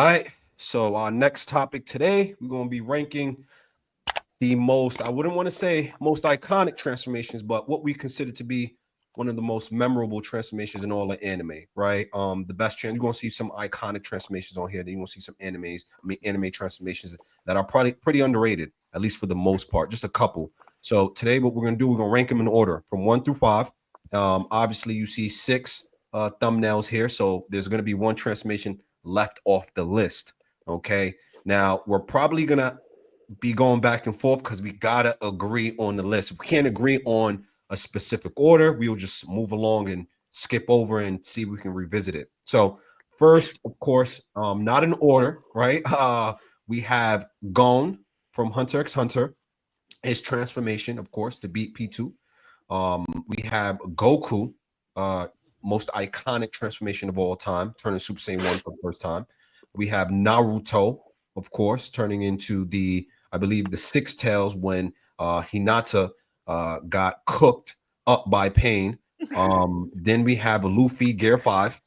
right. So our next topic today, we're gonna be ranking the most, I wouldn't want to say most iconic transformations, but what we consider to be one of the most memorable transformations in all of anime, right? The best trend, you're gonna see some iconic transformations on here. Then you're gonna see some anime transformations that are probably pretty underrated, at least for the most part, just a couple. So today, what we're gonna do, we're gonna rank them in order from 1 through 5. Obviously, you see six thumbnails here, so there's gonna be one transformation left off the list. Okay. Now we're probably gonna be going back and forth because we gotta agree on the list. If we can't agree on a specific order, we'll just move along and skip over and see if we can revisit it. So first, of course, not in order, right? We have Gon from Hunter x Hunter, his transformation, of course, to beat P2. We have Goku, uh, most iconic transformation of all time, turning Super Saiyan 1 for the first time. We have Naruto, of course, turning into I believe, the Six Tails when Hinata got cooked up by Pain. Then we have Luffy, Gear 5.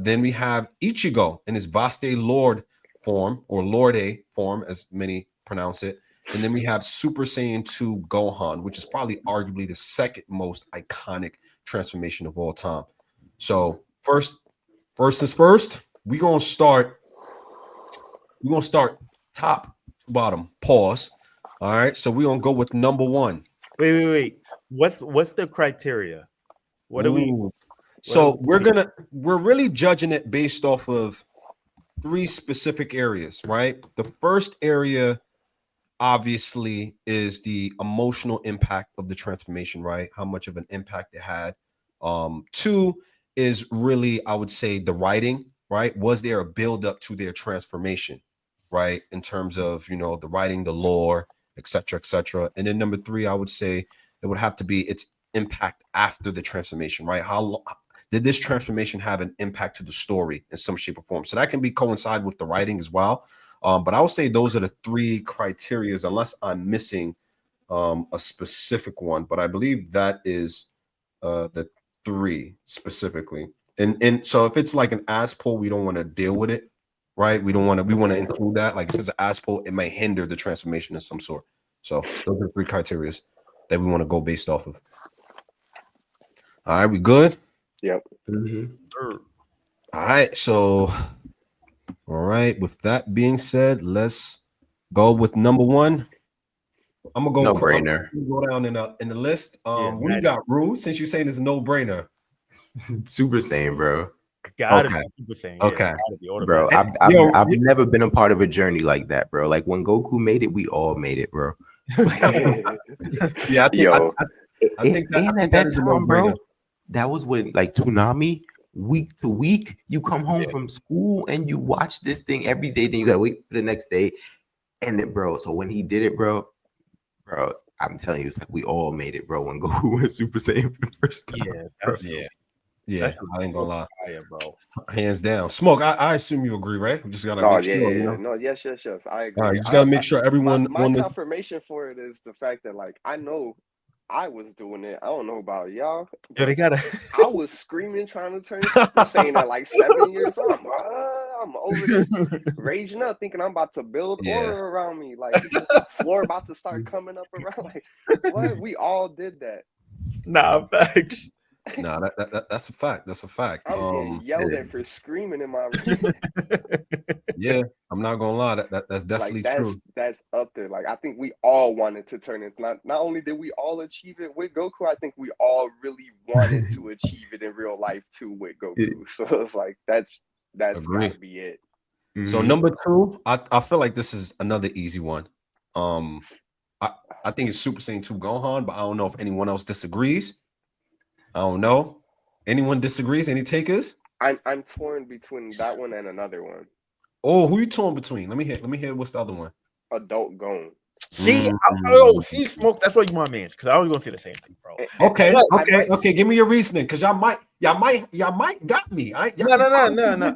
Then we have Ichigo in his Vaste Lord form, or Lord A form, as many pronounce it. And then we have Super Saiyan 2 Gohan, which is probably arguably the second most iconic transformation of all time. So first is first. We're gonna start top to bottom. Pause. All right. So we're gonna go with number one. Wait. What's the criteria? What are we? So we're really judging it based off of three specific areas, right? The first area obviously is the emotional impact of the transformation, right? How much of an impact it had. Two is really, I would say, the writing, right? Was there a build up to their transformation, right? In terms of, the writing, the lore, et cetera, et cetera. And then number three, I would say it would have to be its impact after the transformation, right? How did this transformation have an impact to the story in some shape or form? So that can be coincide with the writing as well. But I would say those are the three criterias, unless I'm missing a specific one. But I believe that is the three specifically. And so if it's like an ass pull, we don't want to deal with it, right? We want to include that. Like if it's an ass pull, it may hinder the transformation of some sort. So those are the three criterias that we want to go based off of. All right, we good? Yep. All right, so all right. With that being said, let's go with number one. I'm gonna go. No brainer. Go down in the list. Yeah, What you got, Rue? Since you're saying it's a no brainer. Super Saiyan, bro. Gotta Okay. be Super Saiyan. Okay. Gotta be Bro, automatic. I've never been a part of a journey like that, bro. Like when Goku made it, we all made it, bro. Yeah, Yo, I think at that time, bro, that was when like Toonami, week to week, you come home from school and you watch this thing every day. Then you gotta wait for the next day, and then, bro. So when he did it, bro, I'm telling you, it's like we all made it, bro. When Goku went Super Saiyan for the first time, Yeah. I ain't gonna lie, fire, bro. hands down. Smoke. I assume you agree, right? We just gotta no, make sure. yeah. No, yes. I agree. You just gotta make sure everyone my on the. confirmation for it is the fact that like I know I was doing it. I don't know about y'all. Yo, they gotta. I was screaming trying to turn Super Saiyan at like 7 years old. I'm over there raging up, thinking I'm about to build aura around me. Like the floor about to start coming up around. Like what? We all did that. Nah, facts. Nah, that's a fact. That's a fact. I'm getting yelled at for screaming in my room. Yeah, I'm not gonna lie. That's definitely like, true. That's up there. Like I think we all wanted to turn it. Not only did we all achieve it with Goku, I think we all really wanted to achieve it in real life too with Goku. So it's like that's gotta be it. So number two, I feel like this is another easy one. I think it's Super Saiyan 2 Gohan, but I don't know if anyone else disagrees. I don't know. Anyone disagrees? Any takers? I'm torn between that one and another one. Oh, who you torn between? Let me hear what's the other one? Adult Gon. See, Smoke. That's why you my man, because I was gonna say the same thing, bro. Okay. Give me your reasoning, because y'all might got me. No.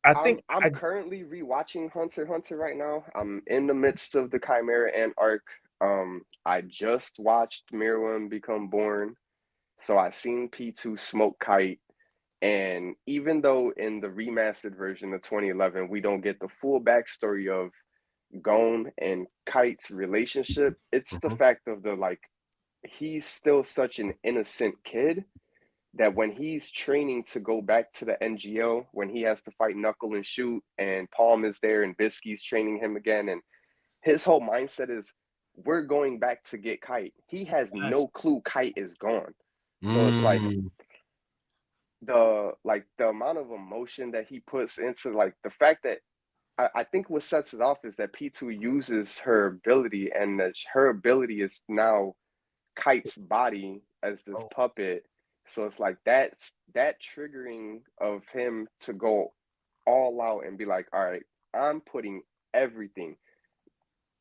I'm currently rewatching Hunter x Hunter right now. I'm in the midst of the Chimera Ant arc. I just watched Mirror Become Born, so I seen P2 smoke Kite, And even though in the remastered version of 2011, we don't get the full backstory of Gon and Kite's relationship, it's the Mhm. fact of the like, he's still such an innocent kid that when he's training to go back to the NGO, when he has to fight Knuckle and Shoot, and Palm is there and Bisky's training him again, and his whole mindset is, we're going back to get Kite. He has no clue Kite is gone. So it's like Mm. the amount of emotion that he puts into like the fact that I think what sets it off is that P2 uses her ability, and that her ability is now Kite's body as this Oh. puppet. So it's like that triggering of him to go all out and be like, all right, I'm putting everything,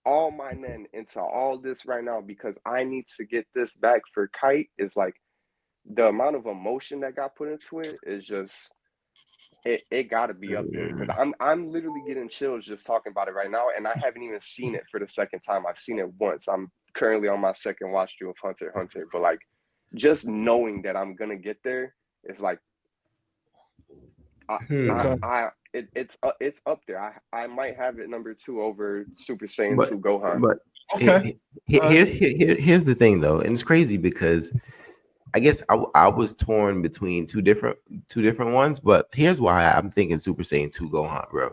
all my men into all this right now because I need to get this back for Kite, is like the amount of emotion that got put into it is just it got to be up there, because I'm literally getting chills just talking about it right now, and I haven't even seen it for the second time. I've seen it once. I'm currently on my second watch through of Hunter x Hunter, but like just knowing that I'm gonna get there is like it's up there. I might have it number 2 over Super Saiyan 2 Gohan. But Okay. here's the thing though, and it's crazy because I guess I was torn between two different ones, but here's why I'm thinking Super Saiyan 2 Gohan, bro.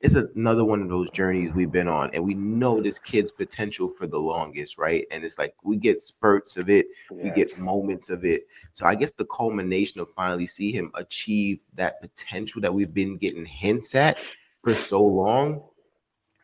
It's another one of those journeys we've been on, and we know this kid's potential for the longest, right? And it's like we get spurts of it, we get Yes. moments of it. So I guess the culmination of finally see him achieve that potential that we've been getting hints at for so long,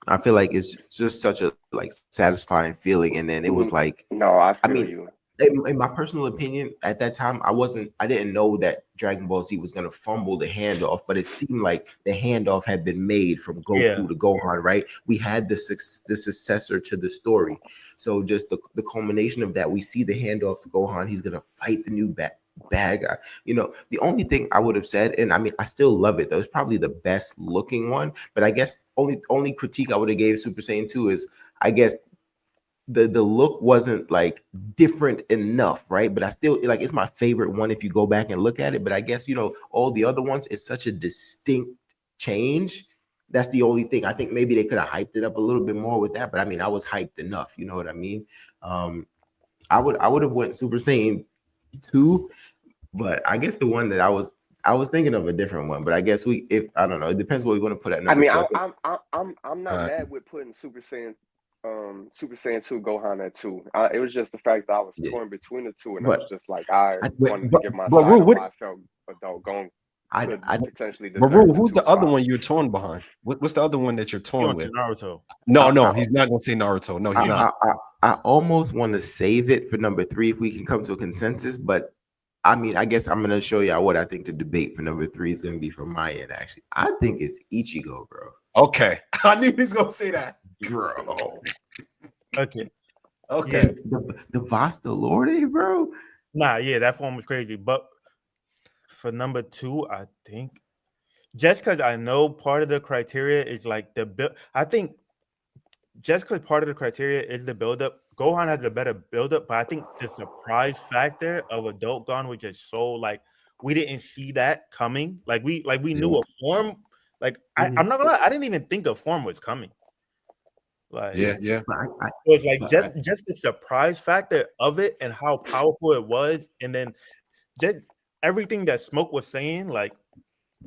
I feel like it's just such a like satisfying feeling. And then it was like, No, I I feel mean, you. in my personal opinion, at that time, I didn't know that Dragon Ball Z was gonna fumble the handoff, but it seemed like the handoff had been made from Goku to Gohan, right? We had the successor to the story, so just the culmination of that, we see the handoff to Gohan. He's gonna fight the new bad guy. You know, the only thing I would have said, and I mean, I still love it. That was probably the best looking one, but I guess only critique I would have gave Super Saiyan 2 is, I guess, the look wasn't like different enough, right? But I still like, it's my favorite one if you go back and look at it. But I guess, you know, all the other ones, it's such a distinct change. That's the only thing. I think maybe they could have hyped it up a little bit more with that, but I mean, I was hyped enough, you know what I mean? I would have went Super Saiyan 2, but I guess the one that I was thinking of a different one, but I guess if I don't know, it depends what we want to put at I number mean, 2. I'm not mad with putting Super Saiyan 2 Gohan at 2. It was just the fact that I was torn between the two, and I was just like, I wanted to give my but side Rue, of what- why I felt adult Gon could I potentially But deserve Rue, who's two the other spots. one you're torn behind? What's the other one that you're torn with? Naruto. No, he's not gonna say Naruto. No, he's not. I almost want to save it for number 3 if we can come to a consensus, but I mean, I guess I'm gonna show y'all what I think the debate for number 3 is gonna be from my end. Actually, I think it's Ichigo, bro. Okay, I knew he was gonna say that, Bro. Okay. Okay. Yeah, the Vasta Lorde, bro. Nah, yeah, that form was crazy. But for number 2, I think just because I know part of the criteria is like the build. I think just because part of the criteria is the buildup, Gohan has a better buildup, but I think the surprise factor of adult Gon was just so like we didn't see that coming. Like we knew a form. Like I'm not gonna lie, I didn't even think a form was coming. Like Yeah. But it was like just the surprise factor of it and how powerful it was, and then just everything that Smoke was saying, like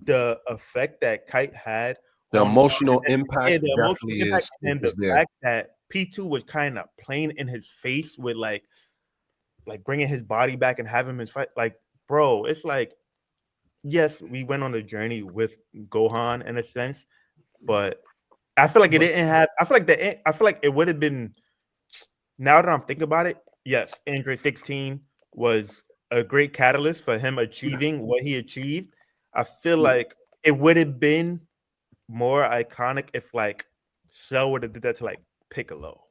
the effect that Kite had, The on emotional and impact the emotional definitely impact, is and the there. fact that P2 was kind of playing in his face with like bringing his body back and having him fight. Like, bro, it's like, yes, we went on a journey with Gohan in a sense, but I feel like it didn't have. I feel like it would have been. Now that I'm thinking about it, yes, Android 16 was a great catalyst for him achieving what he achieved. I feel like it would have been more iconic if like Cell would have did that to like Piccolo.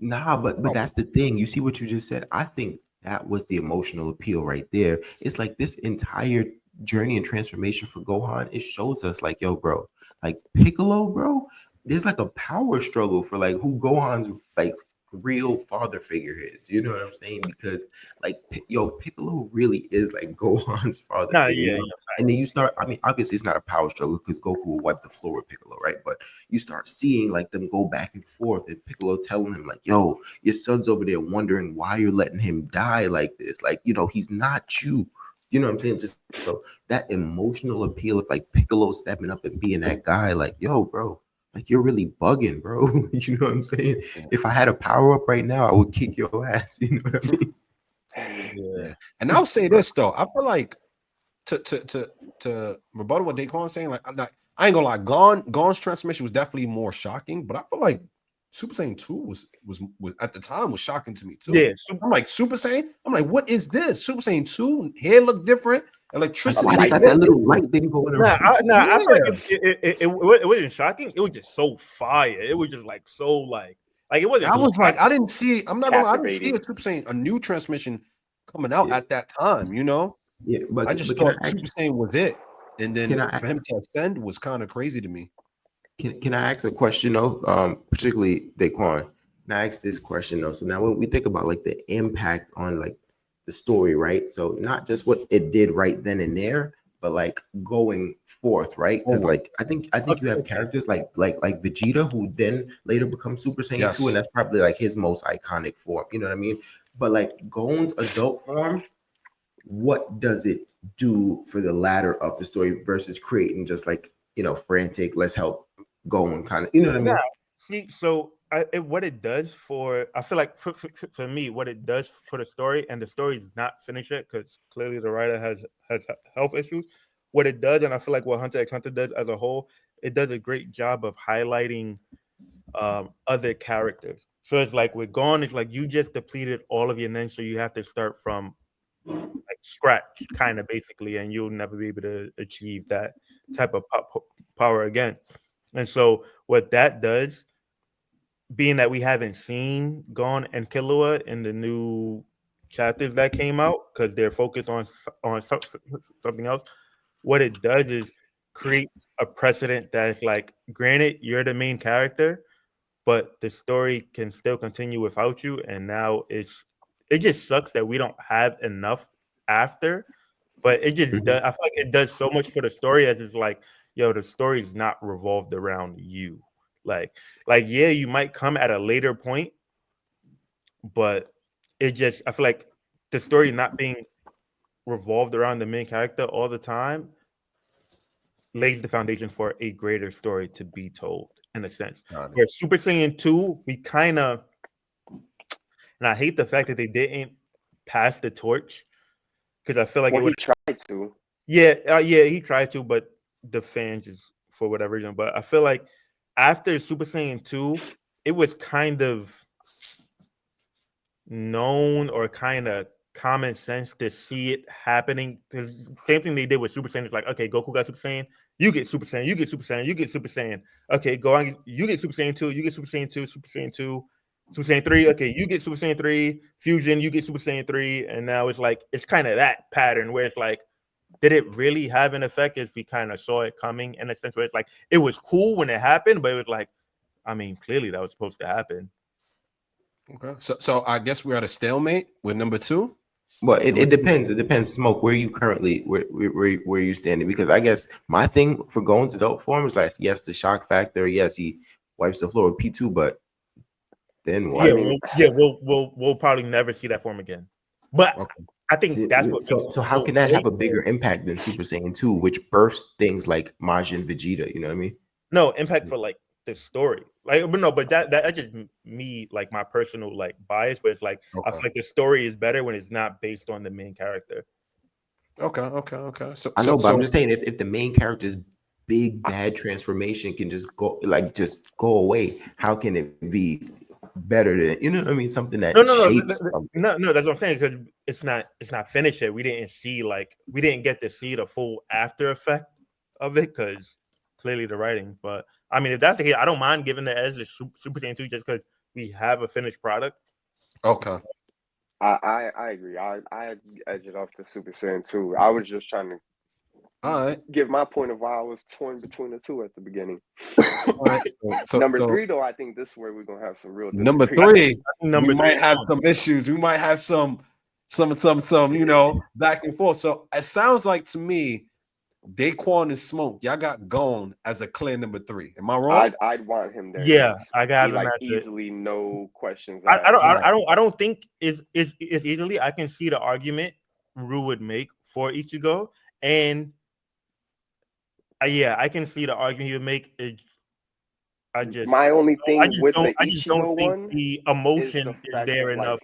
Nah, but that's the thing. You see what you just said? I think that was the emotional appeal right there. It's like this entire journey and transformation for Gohan, it shows us like, yo, bro, like Piccolo, bro, there's like a power struggle for like who Gohan's like real father figure is. You know what I'm saying? Because like Piccolo really is like Gohan's father Nah, figure. yeah, You know? And then you start. I mean, obviously it's not a power struggle because Goku will wipe the floor with Piccolo, right? But you start seeing like them go back and forth, and Piccolo telling him like, "Yo, your son's over there wondering why you're letting him die like this. Like, he's not you." You know what I'm saying? Just so that emotional appeal of like Piccolo stepping up and being that guy, like, yo, bro, like you're really bugging, bro. You know what I'm saying? If I had a power up right now, I would kick your ass. You know what I mean? yeah. And I'll say this though, I feel like to rebuttal what Daquan's saying, like I ain't gonna lie, Gon's transformation was definitely more shocking, but I feel like Super Saiyan 2 was at the time was shocking to me too. Yeah, I'm like Super Saiyan. I'm like, what is this? Super Saiyan 2, hair looked different, electricity. Why they got that little light thing going Nah, around? I feel like it wasn't shocking. It was just so fire. It was just like so like it wasn't. I was like, I didn't see. I'm not gonna lie, I didn't see Captivating. a Super Saiyan, a new transmission coming out Yeah. at that time. Yeah, I just can I thought Super Saiyan was it, and then can I for him to ascend was kind of crazy to me. can I ask a question though? Particularly Daquan. Can I ask this question though? So now when we think about like the impact on like the story, right? So not just what it did right then and there, but like going forth, right? Because like I think you have characters like Vegeta who then later becomes Super Saiyan 2, Yes. and that's probably like his most iconic form. You know what I mean? But like Gon's adult form, what does it do for the latter of the story versus creating just like frantic, let's help going kind of, you know what I mean? Nah, see, so what it does for, I feel like for me, what it does for the story, and the story is not finished yet because clearly the writer has health issues. What it does, and I feel like what Hunter x Hunter does as a whole, it does a great job of highlighting other characters. So it's like with Gone, it's like you just depleted all of your nen, so you have to start from like scratch, kind of basically, and you'll never be able to achieve that type of power again. And so what that does, being that we haven't seen Gon and Killua in the new chapters that came out because they're focused on something else, what it does is creates a precedent that's like, granted, you're the main character, but the story can still continue without you. And now it just sucks that we don't have enough after, but it just does. I feel like it does so much for the story as it's like, yo, the story's not revolved around you. Like yeah, you might come at a later point, but I feel like the story not being revolved around the main character all the time lays the foundation for a greater story to be told in a sense. Where Super Saiyan 2, we kind of, and I hate the fact that they didn't pass the torch because I feel like he tried to. Yeah, he tried to, but the fans just for whatever reason. But I feel like after Super Saiyan 2, it was kind of known or kind of common sense to see it happening. Same thing they did with Super Saiyan. It's like, okay, Goku got Super Saiyan, you get Super Saiyan, you get Super Saiyan, you get Super Saiyan. Okay, go on, you get Super Saiyan 2, you get Super Saiyan 2, Super Saiyan 2, Super Saiyan 3. Okay, you get Super Saiyan 3, Fusion, you get Super Saiyan 3. And now it's like, it's kind of that pattern where it's like, did it really have an effect if we kind of saw it coming in a sense where it's like, it was cool when it happened, but it was like, I mean, clearly that was supposed to happen. Okay. So I guess we're at a stalemate with number 2. Well, it depends. It depends, Smoke, where you currently where you standing, because I guess my thing for Gon's adult form is like, yes, the shock factor, yes, he wipes the floor with P2, but then what? We'll probably never see that form again. But I think that's what. So how can that have a bigger impact than Super Saiyan 2, which births things like Majin Vegeta? You know what I mean? No impact for like the story, like, but no, but that just me, like my personal like bias, but it's like I feel like the story is better when it's not based on the main character. Okay. So I know, but I'm just saying, if the main character's big bad transformation can just go away, how can it be better than, you know what I mean, something that shapes something? No, that's what I'm saying, because it's not finished yet. We didn't get to see the full after effect of it because clearly the writing. But I mean, if that's the case, I don't mind giving the edge to Super Saiyan 2 just because we have a finished product. Okay. I agree. I edge it off to Super Saiyan 2. I was just trying to All right. give my point of why I was torn between the two at the beginning. All right. So Number three, though, I think this is where we're gonna have some real number disagreements. three, Number we three. might have some issues. We might have some, back and forth. So it sounds like to me, Daquan and Smoke, y'all got Gone as a clear number 3. Am I wrong? I'd want him there. Yeah, yes. I got He, him like as it. easily, no questions I asked. don't think it's easily. I can see the argument Rue would make for Ichigo, and I can see the argument he would make. My only thing with the I just Ichigo don't think one the is emotion the is fact there of, like, enough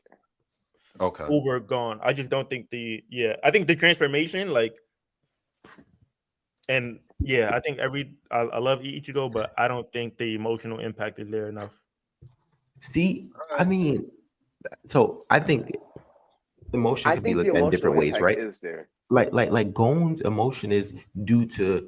Okay. over Gone. I just don't think I think the transformation, like, and I think I love Ichigo, but I don't think the emotional impact is there enough. See, I mean, so I think emotion I can be think the looked at in different emotional ways, impact right? is there. Like Gon's emotion is due to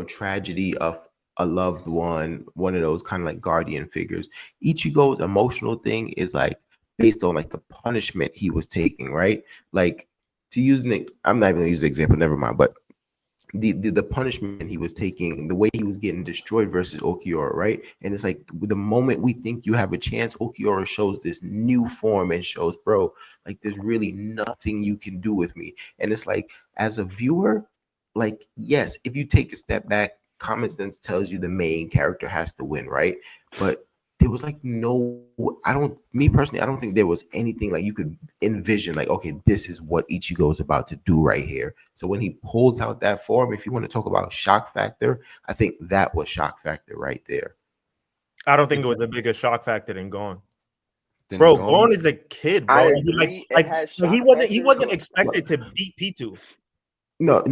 tragedy of a loved one of those kind of like guardian figures. Ichigo's emotional thing is like based on like the punishment he was taking, right? Like, to use I'm not even gonna use the example, never mind, but the punishment he was taking, the way he was getting destroyed versus Okiura, right? And it's like the moment we think you have a chance, Okiura shows this new form and shows, bro, like there's really nothing you can do with me. And it's like, as a viewer, like, yes, if you take a step back, common sense tells you the main character has to win, right? But there was like me personally, I don't think there was anything like you could envision, like, okay, this is what Ichigo is about to do right here. So when he pulls out that form, if you want to talk about shock factor, I think that was shock factor right there. I don't think it was a bigger shock factor than Gon. Then Bro, Gon- Gon is a kid, bro. I And agree, it like has he shock wasn't factor. expected to beat P2. No.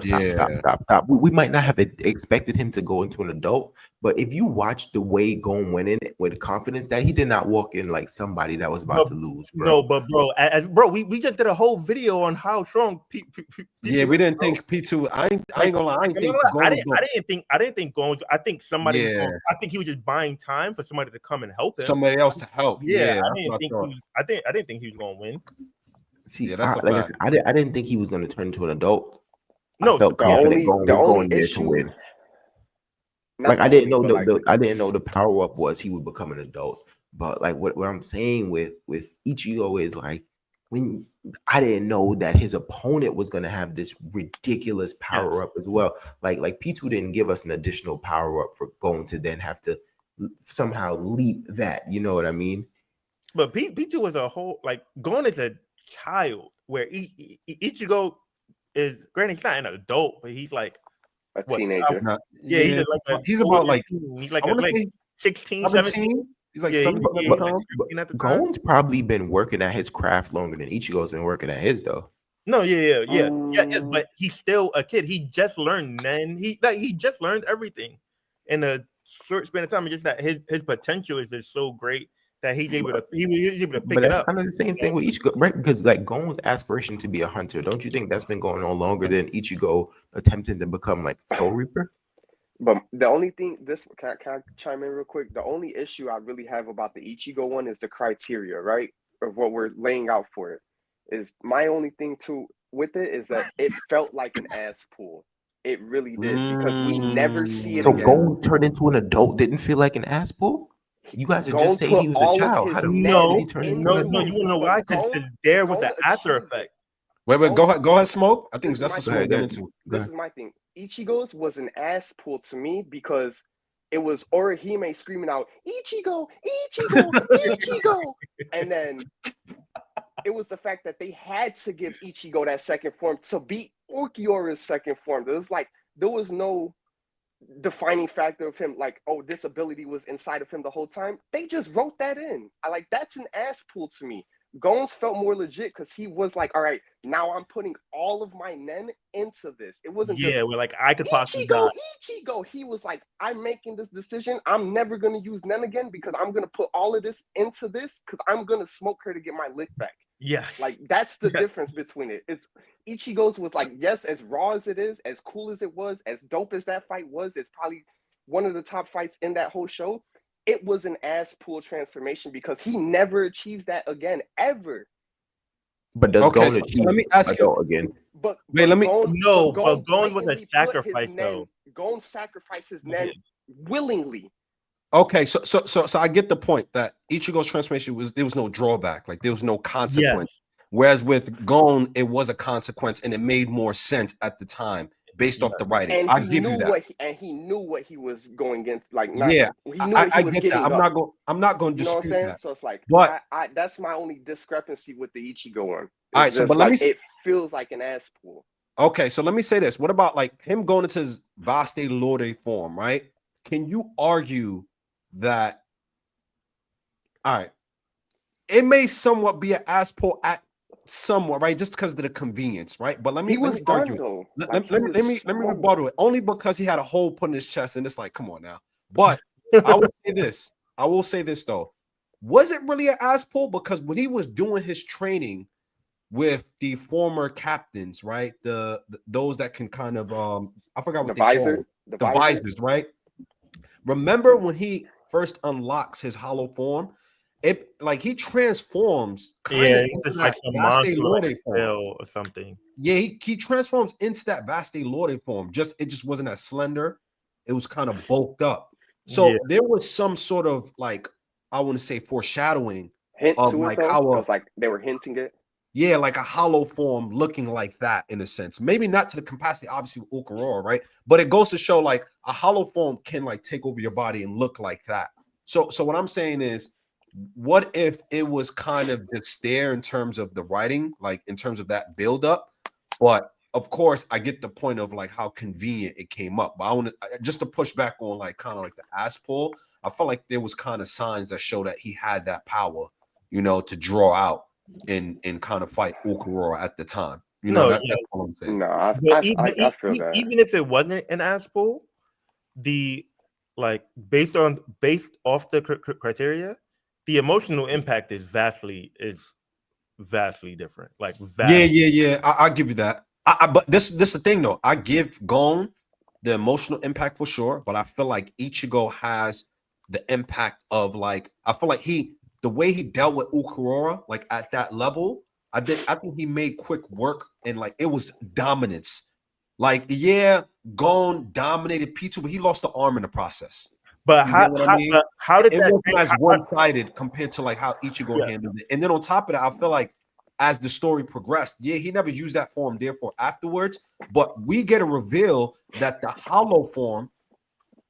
Stop. Yeah. We might not have expected him to go into an adult, but if you watch the way Gon went in with confidence, that he did not walk in like somebody that was about to lose, bro. No, but bro, we just did a whole video on how strong P2 Yeah, we didn't think P2. I ain't gonna lie. I didn't think Gon was going. I didn't think Gon. I think somebody. Yeah. I think he was just buying time for somebody to come and help him. Somebody else to help. Yeah, that's I didn't what think thought. I didn't think he was going to win. See, Yeah, that's a like I fact. said, I didn't think he was going to turn into an adult. No, I felt The confident only- Gon the was only going there to issue- win. Not Like I didn't know only, but, I didn't know the power up was he would become an adult. But like what I'm saying with Ichigo is like, when I didn't know that his opponent was gonna have this ridiculous power up as well. Like P2 didn't give us an additional power up for Gon to then have to somehow leap that. You know what I mean? But P2 was a whole, like, Gon is a child, where Ichigo is, granted, he's not an adult, but he's like a what, teenager. He's about like he's like I wanna say 16, 17. 17. He's like Yeah, 17 he's at the like time. 17 at the time. Gon's probably been working at his craft longer than Ichigo's been working at his though. No, yeah, but he's still a kid. He just learned Nen. He just learned everything in a short span of time. It's just that his potential is just so great that he's able to pick But it that's up. kind of the same thing with Ichigo, right? Because like Gon's aspiration to be a hunter, don't you think that's been going on longer than Ichigo attempting to become like Soul Reaper? But the only thing, can I chime in real quick? The only issue I really have about the Ichigo one is the criteria, right? Of what we're laying out for it. Is my only thing too with it is that it felt like an ass pull. It really did, because we never see it So again. Gon turned into an adult didn't feel like an ass pull? You guys are Gon just saying put he was all a of child. his How do we net know he into turned into No, an you adult? want to know why? Because Gon- there was Gon the after achieved it. effect. Wait, go ahead, Smoke. I think This that's is the my Smoke Go get ahead. into. This is my thing. Ichigo's was an ass pull to me because it was Orihime screaming out, Ichigo, Ichigo, Ichigo. And then it was the fact that they had to give Ichigo that second form to beat Okiura's second form. It was like, there was no defining factor of him, like, oh, this ability was inside of him the whole time. They just wrote that in. That's an ass pull to me. Gon's felt more legit because he was like, all right, now I'm putting all of my Nen into this. It wasn't just Yeah, we're like, I could possibly Ichigo, die. Ichigo. He was like, I'm making this decision. I'm never going to use Nen again because I'm going to put all of this into this because I'm going to smoke her to get my lick back. Yes. Like, that's the Yeah. difference between it. It's Ichigo's was like, yes, as raw as it is, as cool as it was, as dope as that fight was, it's probably one of the top fights in that whole show. It was an ass pull transformation because he never achieves that again, ever. But does Okay, Gon so achieve let me ask you- adult again? But Wait, let me. No, but Gon was a blatantly put his sacrifice, nen- though. Gon sacrificed his Okay. nen willingly. Okay, so I get the point that Ichigo's transformation there was no drawback, like there was no consequence. Yes. Whereas with Gon, it was a consequence, and it made more sense at the time based off the writing. And I he give knew you that. he knew what he was going against. Like, not, Yeah, he knew what he I was get getting that. up. I'm not going to You know what I'm dispute saying? that. So it's like, But I that's my only discrepancy with the Ichigo one. all right, It's so just but let me. it feels like an ass pull. Okay, so let me say this. What about like him going into his Vaste Lorde form, right? Can you argue that? All right, it may somewhat be an ass pull at somewhat, right? Just because of the convenience, right? But let He me was done argue. though. Let, Like, let, he let me was let me smoked. rebuttal it only because he had a hole put in his chest, and it's like, come on now. But I will say this. I will say this though. Was it really an ass pull? Because when he was doing his training with the former captains, right? Those that can kind of I forgot what The they call visor, them. the The visor. visors, right? Remember when he first unlocks his hollow form? It like he transforms kind Yeah, of it's into just like that some Vaste monster Lorde like form. spell or something. Yeah, he transforms into that Vaste Lorde form. It just wasn't as slender. It was kind of bulked up. So Yeah. there was some sort of like I want to say foreshadowing Hint of to it like though. how It was like they were hinting it. yeah, like a hollow form looking like that in a sense. Maybe not to the capacity, obviously, with Ulquiorra, right? But it goes to show like a hollow form can like take over your body and look like that. So what I'm saying is, what if it was kind of just there in terms of the writing, like in terms of that buildup? But of course, I get the point of like how convenient it came up. But I want to just to push back on like kind of like the ass pull. I felt like there was kind of signs that show that he had that power, to draw out and kind of fight Ulquiorra at the time. No, That's yeah. all I'm saying. No, But I feel that. even if it wasn't an ass pull, the like based off the criteria, the emotional impact is vastly different. Like Yeah. I give you that. But this the thing though. I give Gon the emotional impact for sure, but I feel like Ichigo has the impact of like I feel like the way he dealt with Ulquiorra, like at that level, I think he made quick work and like it was dominance. Like, yeah, Gon dominated P2, but he lost the arm in the process. But You get what I mean? how did It that wasn't as one-sided compared to like how Ichigo Yeah. handled it. And then on top of that, I feel like as the story progressed, yeah, he never used that form, therefore afterwards, but we get a reveal that the hollow form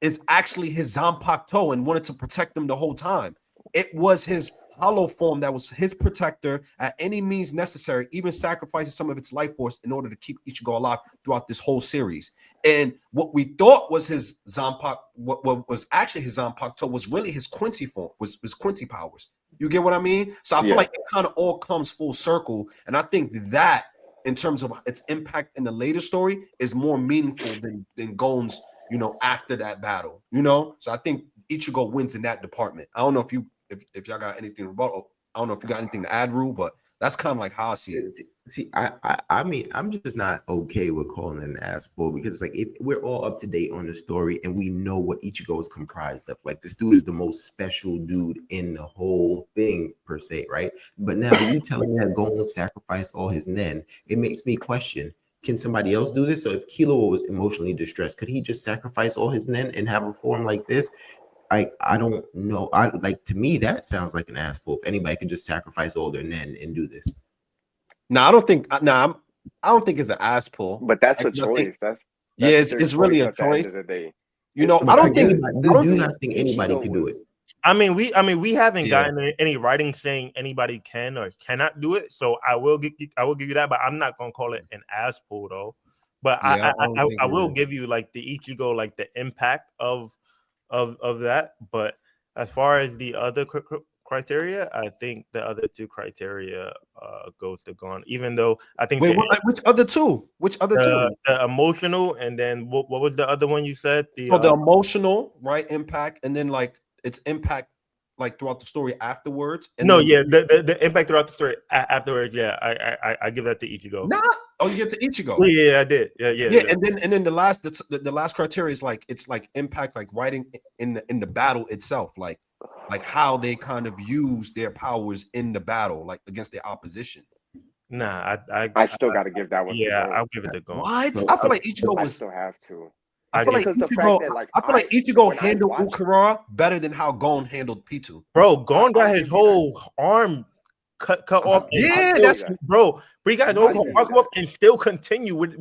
is actually his Zanpakuto and wanted to protect him the whole time. It was his hollow form that was his protector at any means necessary, even sacrificing some of its life force in order to keep Ichigo alive throughout this whole series. And what we thought was his Zanpakuto, what was actually his Zanpakuto was really his Quincy form, was Quincy powers. You get what I mean? So I feel like it kind of all comes full circle. And I think that in terms of its impact in the later story is more meaningful than Gon's, after that battle, So I think Ichigo wins in that department. I don't know if y'all got anything about. I don't know if you got anything to add, Rue, but that's kind of like how I see it. See, I mean, I'm just not okay with calling it an ass pull because like if we're all up to date on the story and we know what Ichigo is comprised of, like this dude is the most special dude in the whole thing per se, right? But now you telling me that Gon sacrificed all his nen, it makes me question: can somebody else do this? So if Killua was emotionally distressed, could he just sacrifice all his nen and have a form like this? I don't know. To me that sounds like an ass pull. If anybody could just sacrifice all their nen and do this. No, I don't think. I don't think it's an ass pull. But that's a I think- choice. That's it's really a at the choice. end of the day. I don't think. Do you guys think anybody can do it? I mean, we haven't Yeah. gotten any writing saying anybody can or cannot do it. So I will give you that, but I'm not gonna call it an ass pull though. But Yeah, I don't think I it will is. give you like the Ichigo, like the impact of that. But as far as the other criteria, I think the other two criteria goes to Gon. Even though I think Wait, which other two? Which other two? the emotional, and then what was the other one you said? The So the emotional, right, impact, and then like its impact, like throughout the story afterwards. And no, then, yeah, the impact throughout the story afterwards. Yeah, I give that to Ichigo. nah. Oh, you get to Ichigo. Yeah, I did. Yeah. And then the last criteria is like it's like impact, like writing in the battle itself, like how they kind of use their powers in the battle, like against their opposition. Nah, I still got to give that one to yeah, Gon. I'll give it to Gon. What? So- I feel like Ichigo I was. still have to. I feel like Because the Ichigo. fact that, like, I feel like Ichigo when I handled watched- Ukura better than how Gon handled Pitou. Bro, Gon got I'll his give you that. whole arm cut off. and Yeah, still- that's- bro. But he got his I'll whole give you arm that. off and still continue with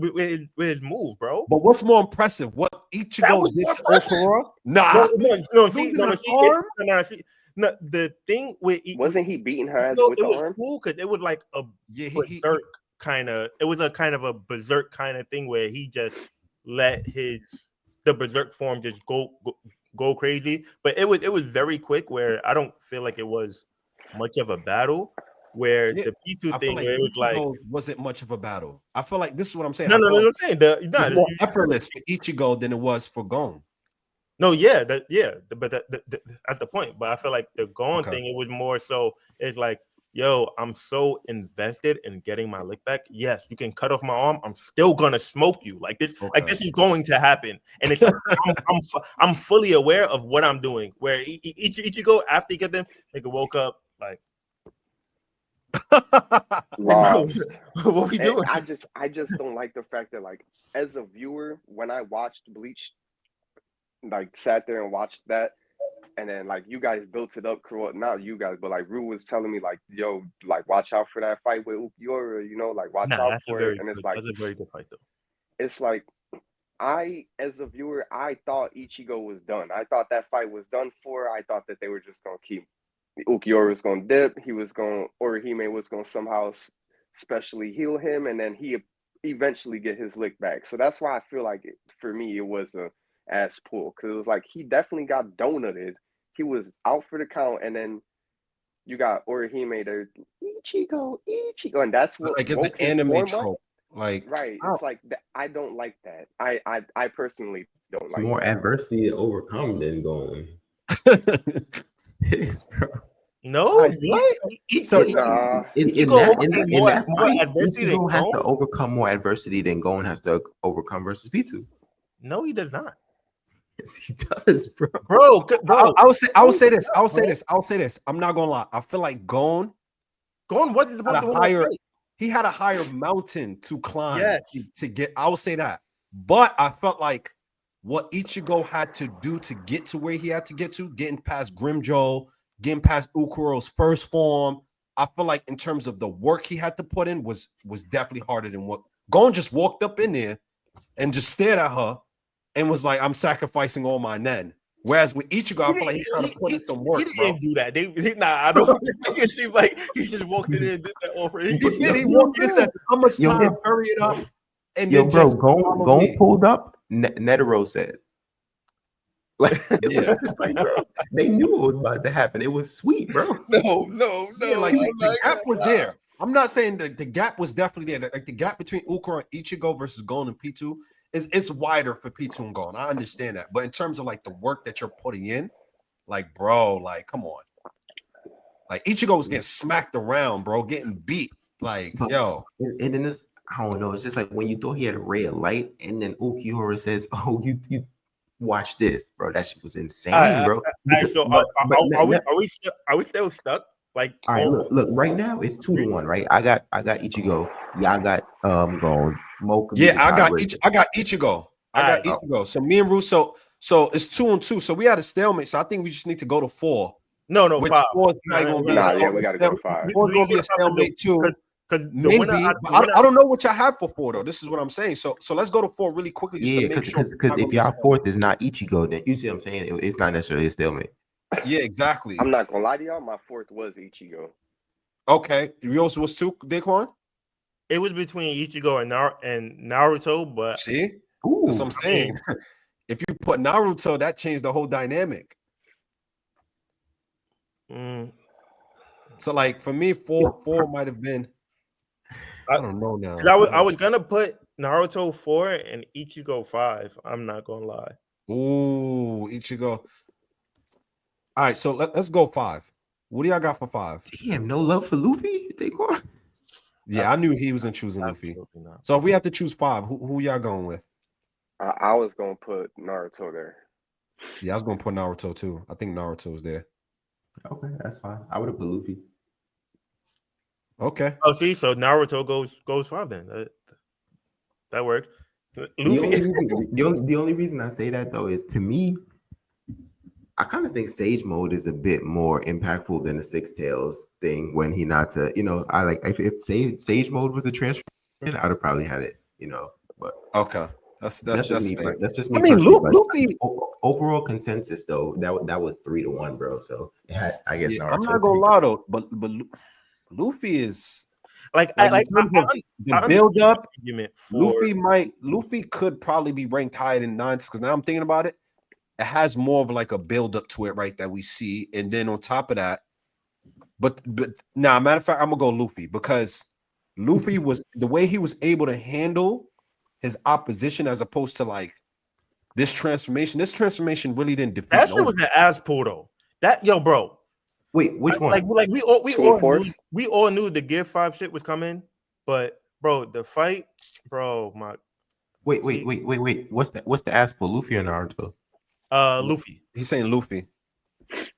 his move, bro. But what's more impressive? What That Ichigo was did more to impressive. Okura? Nah. No, see, Losing no, an see, arm? no, the thing with Wasn't he beating her ass no, with it the was arm? cool because it was like a Yeah, berserk kind of. It was a kind of a berserk kind of thing where he just let the berserk form just go crazy. But it was very quick. Where I don't feel like it was much of a battle. Where Yeah, the P2 I thing, feel like where it was like Ichigo wasn't much of a battle. I feel like this is what I'm saying. no, I feel like I'm saying it was more you- effortless for Ichigo than it was for Gon. No, but that's the point. But I feel like the Gon Okay. thing, it was more so. It's like, yo, I'm so invested in getting my lick back. Yes, you can cut off my arm. I'm still gonna smoke you. Like this is going to happen. And it's like I'm fully aware of what I'm doing. Where Ichigo after he get them, nigga woke up like, Lost. what we And doing? I just don't like the fact that, like, as a viewer, when I watched Bleach, like, sat there and watched that, and then, like, you guys built it up, not you guys, but, like, Rue was telling me, like, yo, like, watch out for that fight with Ukiura, you know, like, watch out That's for it. And it's like, that's a very good fight though. it's like, as a viewer, I thought Ichigo was done. I thought that fight was done for. I thought that they were just going to keep, Ukiura was going to dip. Orihime was going to somehow specially heal him, and then he eventually get his lick back. So that's why I feel like, for me, it was a ass pull, because it was like he definitely got donuted. He was out for the count, and then you got Orihime there, Ichigo, and that's what Like it's woke the his anime form up. trope. Like Right. It's like I don't like that. I personally don't It's like more that. adversity to overcome than going. It is, bro. No, Alright, what? so- Nah. In Ichigo that overcame more fight, adversity than Ichigo has to Gon? overcome more adversity than Gon has to overcome versus P2. No, he does not, Yes, he does, bro. bro. I would say this. I'm not gonna lie. I feel like Gon Gon wasn't had supposed to a win that higher. fight. He had a higher mountain to climb Yes. to get. I will say that, but I felt like what Ichigo had to do to get to where he had to get to, getting past Grimjo, getting past Ukuro's first form. I feel like in terms of the work he had to put in was definitely harder than what Gon just walked up in there and just stared at her and was like, "I'm sacrificing all my nen." Whereas with Ichigo, I feel like he kind of put in some work, He bro. didn't do that. I don't. It seemed like he just walked in there and did that offer. He did. He walked in and said, "How much Yo, time? Hurry it up." And Yo, then bro, just Gon pulled up. Netero said, like, Yeah. it's like, bro, they knew it was about to happen. It was sweet, bro. No. Yeah, like the gap was there. I'm not saying that the gap was definitely there. Like the gap between Ukura and Ichigo versus Gon and P2 is wider for P2 and Gon. I understand that, but in terms of like the work that you're putting in, like bro, like come on, like Ichigo was getting smacked around, bro, getting beat. Like yo, And then this, I don't know. It's just like when you thought he had a ray of light, and then Ukiura says, "Oh, you watch this, bro." That shit was insane, bro. So But- but are we still stuck? Like, all right, look. Right now it's 2-1, right? I got Ichigo. Y'all got Gon. Mo could be yeah, the I got tiebreaker. Ichigo. I got Ichigo. So me and Russo, so it's 2-2. So we had a stalemate. So I think we just need to go to 4. No, Which 5. 4 is probably gonna be a Nah, yeah, stalemate. we gotta go 5. 4 is gonna be a stalemate too. Because Maybe, but I don't know what y'all have for 4 though. This is what I'm saying. So let's go to 4 really quickly. Just Yeah, to make because sure if y'all fourth is not Ichigo, then you see what I'm saying. It's not necessarily a stalemate. yeah, exactly. I'm not gonna lie to y'all. My 4th was Ichigo. Okay, yours was 2, Daquan. it was between Ichigo and Naruto, but See, Ooh, that's what I'm saying. If you put Naruto, that changed the whole dynamic. So, like for me, 4 might have been. I don't know now. 'cause I was gonna put Naruto 4 and Ichigo 5. I'm not gonna lie. Ooh, Ichigo. All right, so let's go 5. What do y'all got for 5? damn, no love for Luffy. Daquan? Yeah, I knew he wasn't choosing Luffy. Absolutely not. So if we have to choose 5, who y'all going with? I was gonna put Naruto there. Yeah, I was gonna put Naruto too. I think Naruto is there. Okay, that's fine. I would have put Luffy. Okay. Oh, see, so Naruto goes 5 then. That works. The Luffy. the only reason I say that though is, to me, I kind of think Sage Mode is a bit more impactful than the Six Tails thing when he not to, I like if Sage Mode was a transfer, I'd have probably had it, but Okay. That's just me. fair. That's just I me. mean, Personally, but Luffy. overall consensus though, that was 3-1, bro. So it had, I guess, Yeah, I'm Naruto not gonna 3. lie though, but Luffy is like like I in terms of the understand build the up. argument for Luffy could probably be ranked higher than 9 because now I'm thinking about it. It has more of like a build up to it, right? That we see, and then on top of that, but now, matter of fact, I'm gonna go Luffy because Luffy was the way he was able to handle his opposition as opposed to like this transformation. This transformation really didn't defeat that shit no was an ass pull though. That yo, bro. Wait, which one? Like we all Team Force? knew the Gear 5 shit was coming, but bro, the fight, bro, my Wait. What's the ass for Luffy or Naruto? Luffy. He's saying Luffy.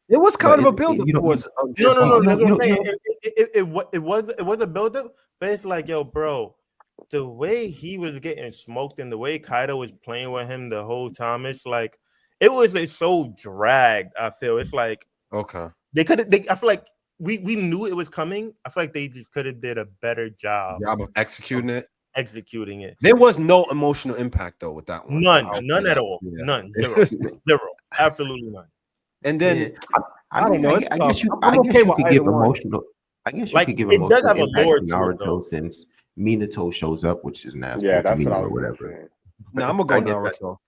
It was But kind of a build up you don't- towards No. you That's what I'm know- saying. It was a buildup, but it's like, yo, bro, the way he was getting smoked and the way Kaido was playing with him the whole time, it's like it's so dragged. I feel it's like Okay. I feel like we knew it was coming. I feel like they just could have did a better job Of executing it. executing it. There was no emotional impact though with that one. None at all. Yeah. None. Zero. Absolutely none. And then Yeah. I don't know. It's I tough. guess you, I'm I guess okay you with could either give one. emotional. I guess you Like, could give it does emotional have a impact lore to to it, though. Naruto since Minato shows up, which is an ass Yeah, to that's me what I or was gonna whatever. say. Nah, I'm gonna go I guess that's Naruto.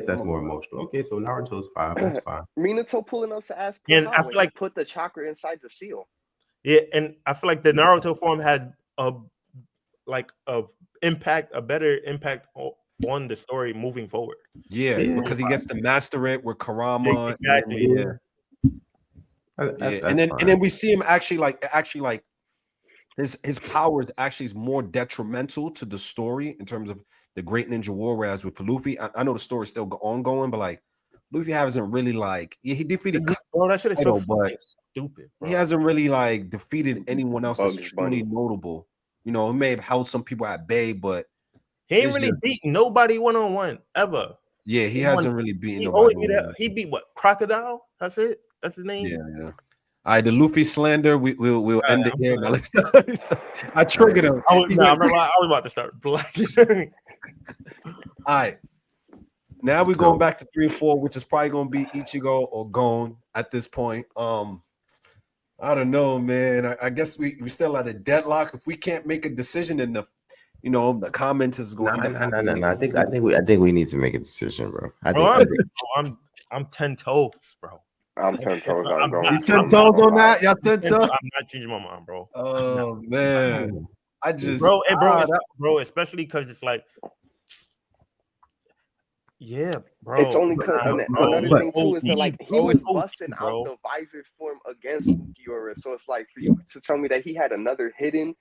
that's I'm more gonna go. emotional. Okay, so Naruto's 5. That's fine. Minato pulling up to ask for And I how feel when like he put the chakra inside the seal. Yeah, and I feel like the Naruto form had a better impact on the story moving forward. Yeah, Yeah. because he gets to master it with Karama. Exactly. And then, That's and then fine. we see him actually like his powers actually is more detrimental to the story in terms of the Great Ninja War. Whereas with Luffy, I know the story's still ongoing, but like Luffy hasn't really he defeated Bro, that shit is so Kaido, but fucking stupid. Bro. he hasn't really like defeated anyone else that's Bugs truly Bunny. notable. He may have held some people at bay, but He ain't it's really just- beat nobody 1-on-1 ever. yeah, he hasn't really beaten He nobody. he beat what? Crocodile? That's it. That's his name. Yeah. All right, the Luffy slander. We'll end it I'm here. done. Now, let's I triggered him. I was He went- about to start blacking. All right. Now we're going back to 3 and 4, which is probably going to be Ichigo or Gon at this point. I don't know, man. I guess we still at a deadlock. If we can't make a decision, then the comments is going to end up. No. I think we need to make a decision, bro. I'm 10 toes, bro. I'm 10 toes on I'm going. not- You 10 toes on that? Y'all 10 toes? I'm not changing my mind, bro. Oh man. I just Bro, especially because it's like, yeah, bro. It's only because another thing too is that like he was busting bro. out the visor form against Mugiwara, so it's like for you to tell me that he had another hidden.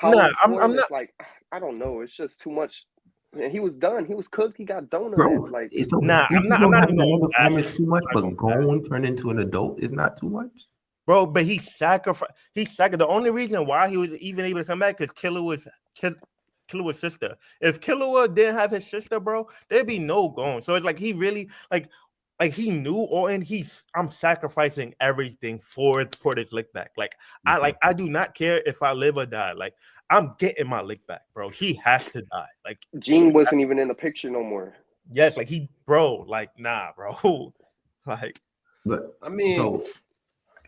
I'm it's not. like I don't know. It's just too much. And he was done. He was cooked. He got donut. Bro, Like I'm not even another gonna form bash is too much, I'm not but gonna Gon turned into an adult is not too much. Bro, but he sacrificed. The only reason why he was even able to come back because Killua's sister. If Killua didn't have his sister, bro, there'd be no Gon. So it's like he really like he knew, or and I'm sacrificing everything for this lick back. Like I do not care if I live or die. Like I'm getting my lick back, bro. He has to die. Like Gene wasn't even in the picture no more. yes, like nah, bro. Like, But I mean, so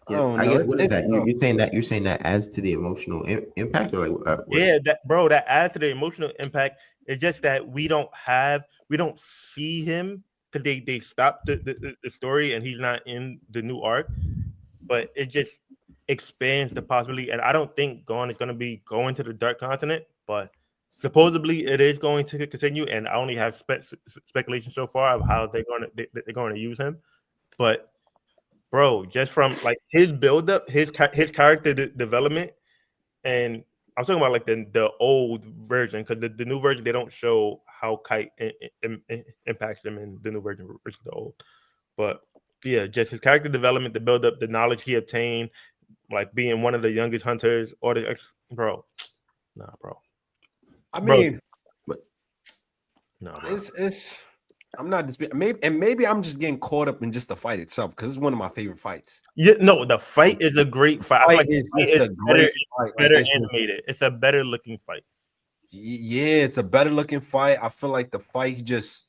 I yes, don't I know. guess what is that? It's- You're saying that adds to the emotional impact, or like what? yeah, that adds to the emotional impact. It's just that we don't see him because they stopped the story and he's not in the new arc, but it just expands the possibility. And I don't think Gon is going to be going to the Dark Continent, but supposedly it is going to continue. And I only have speculation so far of how they're going to use him, but. Bro, just from like his build up, his character development, and I'm talking about like the old version because the new version they don't show how Kite impacts them in the new version versus the old. But yeah, just his character development, the build up, the knowledge he obtained, like being one of the youngest hunters or the bro. Nah, bro. I Bro. mean, No, bro. it's. I'm not maybe I'm just getting caught up in just the fight itself because it's one of my favorite fights. Yeah, no, the fight is a great fight. I feel Fight like the is fight just is a great fight. Like, better it's just- animated. It's a better looking fight. yeah, it's a better looking fight. I feel like the fight just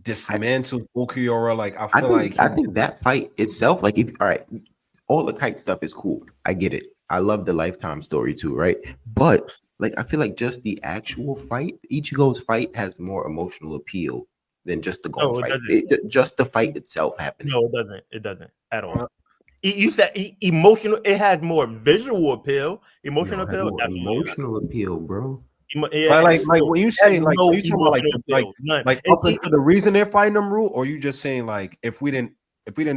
dismantles Ukiura. Like I feel I think that fight itself, like, if all right, all the kite stuff is cool. I get it. I love the Lifetime story too, right? But like, I feel like just the actual fight, Ichigo's fight has more emotional appeal than just the Gon No, it fight. doesn't. Just the fight itself happening. No, it doesn't. It doesn't at all. You said emotional. It has more visual appeal. Emotional No, it has appeal. more Absolutely not. emotional appeal, bro. But like when you say like no are you talking about like emotional appeal, none. like And up see, until the reason they're fighting them, Rule, or you just saying like if we didn't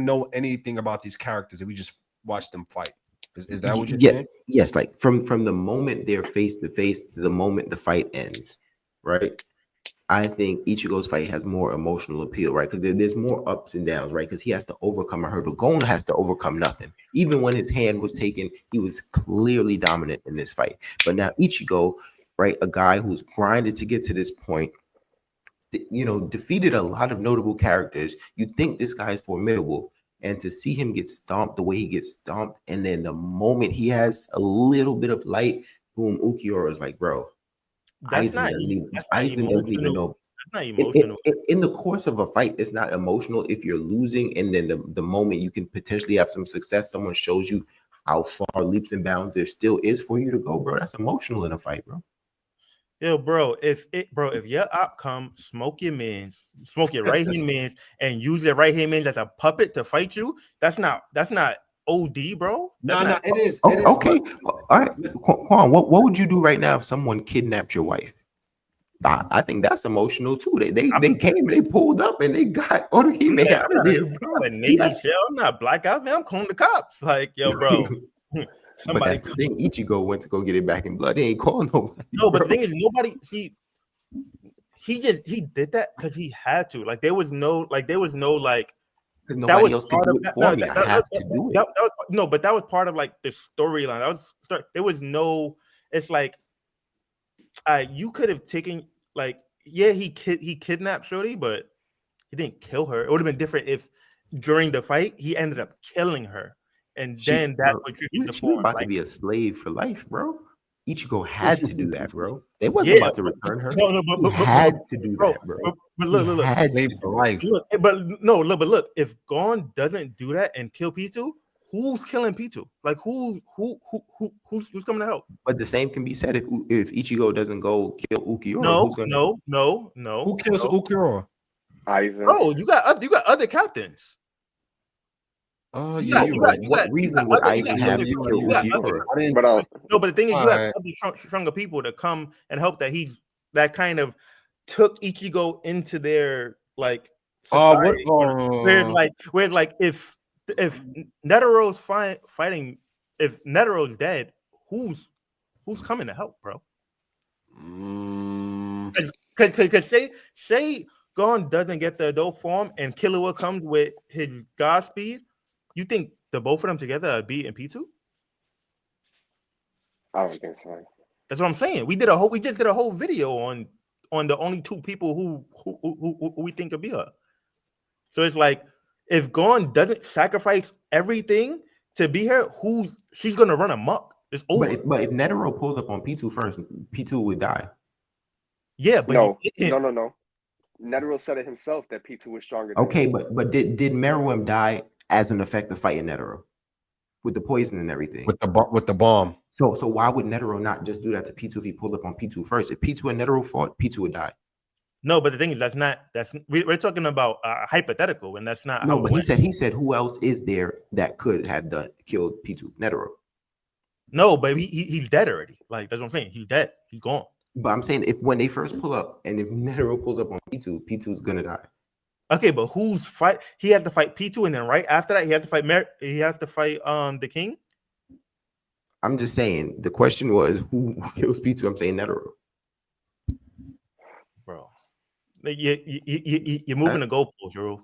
know anything about these characters, if we just watched them fight, is that what you're saying? Yes, like from the moment they're face to face to the moment the fight ends, right? I think Ichigo's fight has more emotional appeal, right? Because there's more ups and downs, right? Because he has to overcome a hurdle. Gon has to overcome nothing. Even when his hand was taken, he was clearly dominant in this fight. But now Ichigo, right, a guy who's grinded to get to this point, defeated a lot of notable characters. You'd think this guy is formidable. And to see him get stomped the way he gets stomped, and then the moment he has a little bit of light, boom, Ukiura is like, bro, that's not Aizen doesn't even know. That's not emotional. In the course of a fight, it's not emotional if you're losing, and then the moment you can potentially have some success, someone shows you how far leaps and bounds there still is for you to go, bro. That's emotional in a fight, bro. Yo, bro, if your op come smoke your right hand mans, and use your right hand mans as a puppet to fight you, that's not OD, bro. No, it is. Oh, It is, okay, all right, Quan, what would you do right now if someone kidnapped your wife? I think that's emotional too. They came, they pulled up, and they got Orihime out of there, bro. I'm not blackout, man. I'm calling the cops. Like, yo, bro. But that's the thing. Ichigo went to go get it back in blood. He ain't calling nobody. No, but bro. the thing is, nobody. He did that because he had to. Like, there was no like. Because nobody else could do it for me. I have to do it. No, but that was part of like the storyline. There was no. It's like, you could have taken like, yeah, he kidnapped Shorty, but he didn't kill her. It would have been different if during the fight he ended up killing her, and then that's what you're She was about to be a slave for life, bro. Ichigo had to do that, bro. They wasn't about to return her. No, but had to do that, bro. But look, slave for life. Look, if Gon doesn't do that and kill Pitou, who's killing Pitou? Like who's coming to help? But the same can be said if Ichigo doesn't go kill Ukiura. No. Who kills Ukiura? Aizen. Bro, you got other captains. Oh yeah. What reason would Aizen have to kill Ukiura? No, but the thing is, you have other stronger people to come and help. That kind of took Ichigo into their like. Society, where if Netero's fighting, if Netero's dead, who's coming to help, bro? Because say Gon doesn't get the adult form and Killua comes with his god speed, you think the both of them together are beating Pitou? I don't think so. That's what I'm saying. We just did a whole video on the only two people who we think could be her. So it's like, if Gon doesn't sacrifice everything to be her, she's gonna run amok. It's over. But if Netero pulled up on Pitou first, Pitou would die. Yeah, but no. Netero said it himself that Pitou was stronger. Okay, but did Meruem die as an effect of fighting Netero with the poison and everything? With the bomb. So why would Netero not just do that to Pitou if he pulled up on Pitou first? If Pitou and Netero fought, Pitou would die. No, but the thing is, we're talking about hypothetical, and that's not. No, but he said who else is there that could have killed Pitou? Netero. No, but he's dead already. Like, that's what I'm saying. He's dead. He's gone. But I'm saying when they first pull up, and if Netero pulls up on Pitou, Pitou's gonna die. Okay, but who's fight? He has to fight Pitou, and then right after that, he has to fight the king. I'm just saying. The question was who kills Pitou. I'm saying Netero. Bro, you're moving the goalpost, bro.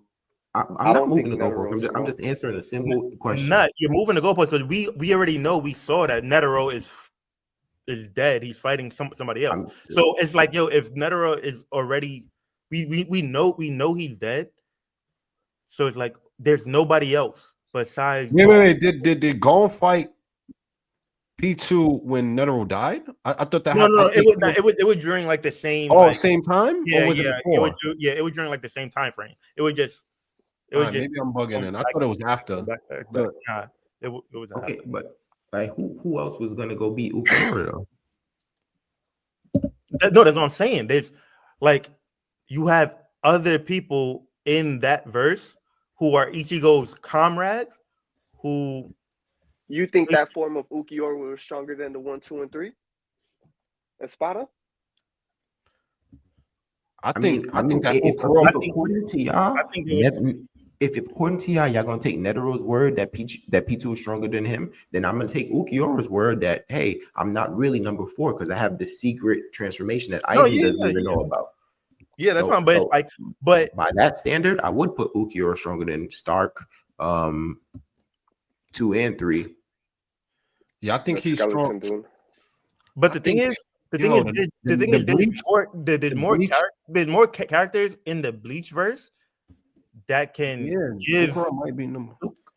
I'm I not don't moving the think goalposts. Netero's I'm just answering a simple question. Not you're moving the goalpost because we already know we saw that Netero is dead. He's fighting somebody else. So it's like, yo, if Netero is already, we know he's dead. So it's like there's nobody else besides. Wait. Did Gon fight P2 when Netero died? I thought that No, happened. it was during like the same. Oh, like, same time? yeah, Or was yeah, it before? it was during like the same time frame. It was just Maybe I'm bugging in. I thought it was after. Nah, it was Okay, after. but like who else was gonna go beat Ukiura though? No, that's what I'm saying. There's like you have other people in that verse who are Ichigo's comrades who You think that form of Ukiura was stronger than the 1, 2, and 3? Espada? I think that if Okuro, according to y'all, I think it was, if according to y'all gonna take Netero's word that P2 is stronger than him, then I'm gonna take Ukiura's word that hey, I'm not really number 4 because I have the secret transformation that Aizen doesn't even know about. Yeah, that's fine. But it's like, but by that standard, I would put Ukiura stronger than Stark, 2 and 3. Yeah, I think he's strong. Dude. But the thing is, there's more characters in the Bleach verse that can give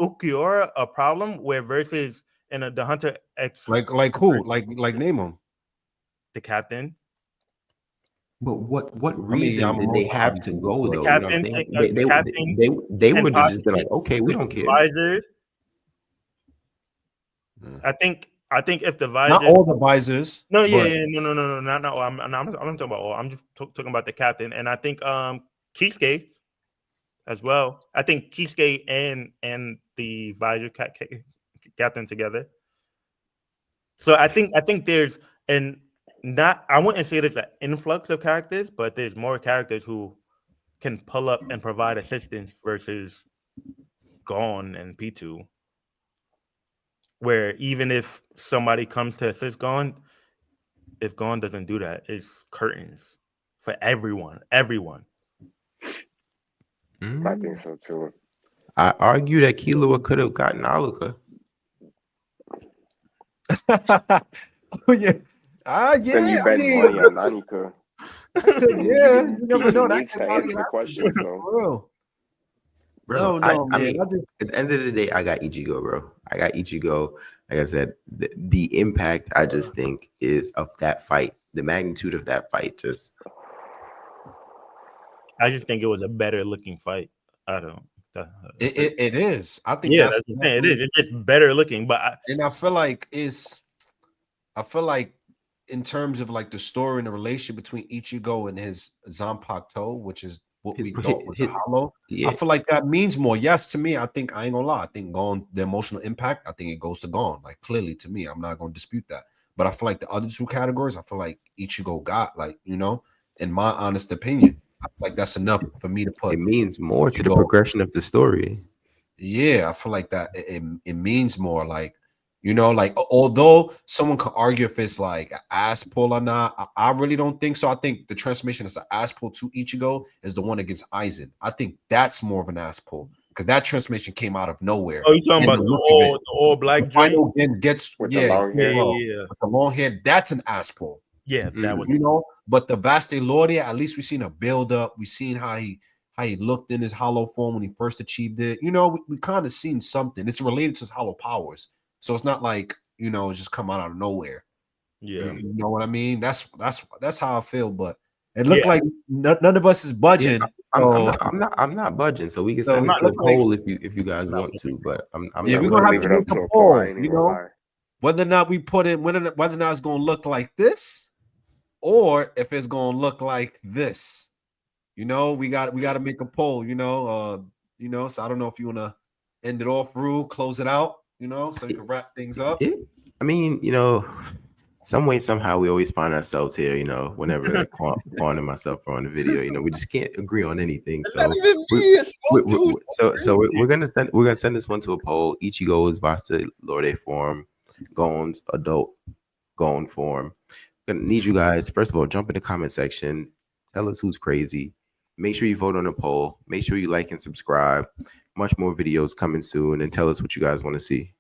Ukiura a problem where versus in the Hunter X. Like who? Like name them. The captain. But what reason did they have to go though? Captain, they would have just been like, okay, we don't care. Visor. I think if the visor, not all the visors. No, not all. I'm talking about all. I'm just talking about the captain, and I think Kisuke as well. I think Kisuke and the visor captain together. So I think there's I wouldn't say there's an influx of characters, but there's more characters who can pull up and provide assistance versus Gon and P2. Where even if somebody comes to assist Gon, if Gon doesn't do that, it's curtains for everyone. I think so too. I argue that Killua could have gotten Aluka. Yeah. Then you bet money on Nanika. Yeah, you never know. That to answer the question. So. Bro, no, I mean, at the end of the day, I got Ichigo, bro. I got Ichigo. Like I said, the impact I just think is of that fight, the magnitude of that fight. I just think it was a better looking fight. I don't. It is. I think that's the thing. It is. It's just better looking, but I feel like in terms of like the story and the relationship between Ichigo and his Zanpakuto, which is what we thought was the hollow. Yeah. I feel like that means more. Yes, to me, I think I ain't gonna lie. I think Gon, the emotional impact, I think it goes to Gon. Like clearly to me, I'm not gonna dispute that. But I feel like the other two categories, I feel like Ichigo got, like, you know, in my honest opinion, I feel like that's enough for me to put. It means more Ichigo to the progression of the story. Yeah, I feel like that it means more. Like, you know, like although someone could argue if it's like an ass pull or not, I really don't think so. I think the transformation as an ass pull to Ichigo is the one against Aizen. I think that's more of an ass pull because that transformation came out of nowhere. Oh, you talking about the all black final gets with the long hair? With the long hair, that's an ass pull. Yeah, that was, you know. But the Vaste Lordia, at least we've seen a build up. We've seen how he looked in his hollow form when he first achieved it. You know, we kind of seen something. It's related to his hollow powers. So it's not like, you know, it's just come out of nowhere. Yeah. You know what I mean? That's how I feel. But it looked like none of us is budging. Yeah, I'm not budging. So we can send it to a poll if you guys want to. But I'm we're gonna have to make a poll. You know, whether or not we put in whether or not it's gonna look like this, or if it's gonna look like this. You know, we got to make a poll. You know, So I don't know if you wanna end it off, Rue, close it out. You know, so you can wrap things up. I mean, you know, some way, somehow we always find ourselves here, you know, whenever Quan and myself are on the video, you know, we just can't agree on anything. So we're gonna send this one to a poll. Ichigo's Vaste Lorde form, Gon's adult Gon form. Gonna need you guys, first of all, jump in the comment section, tell us who's crazy. Make sure you vote on the poll. Make sure you like and subscribe. Much more videos coming soon, and tell us what you guys want to see.